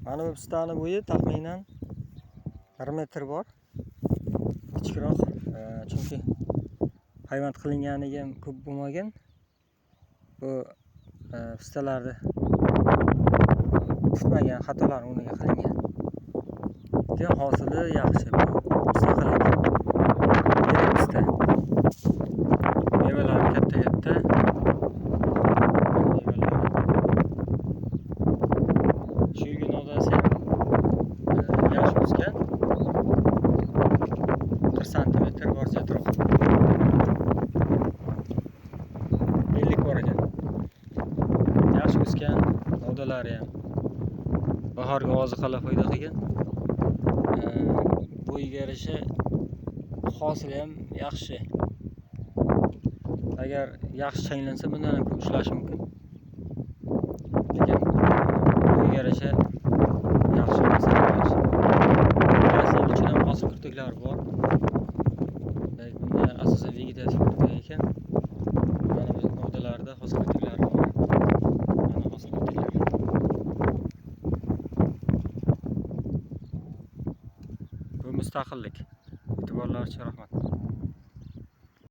Mana bu pistani bo'yi taxminan 1 metr bor. Kichikroq, chunki payvand qilinganiga ham ko'p bo'lmagan. Bu pistalarni tutmagan xatolar o'rniga qilingan. Lekin hosili yaxshi. Bu mustaqillik. Yirik pista. Mevalari katta-katta. Shu yil nodasi ham yaxshi o'sgan. 1 santimetr bor zetroq. 50 bor ekan. Yaxshi o'sgan, nodalari ham bahorga oziqalar foyda qilgan. Bo'yiga yarasha hosili ham yaxshi. Agar yaxshi changlansa bundan ham ko'p ushlashi mumkin. Lekin bo'yiga yarasha yaxshi bo'lsa yaxshi. Asl uchun ham hosil kirtiklari bor. Bunda asosan vegetativ kirtik ekan. Mana bu novdalarda hosil kirtiklari bor. Mana hosil kirtiklari. Bu mustaqillik. E'tiborlari uchun rahmat.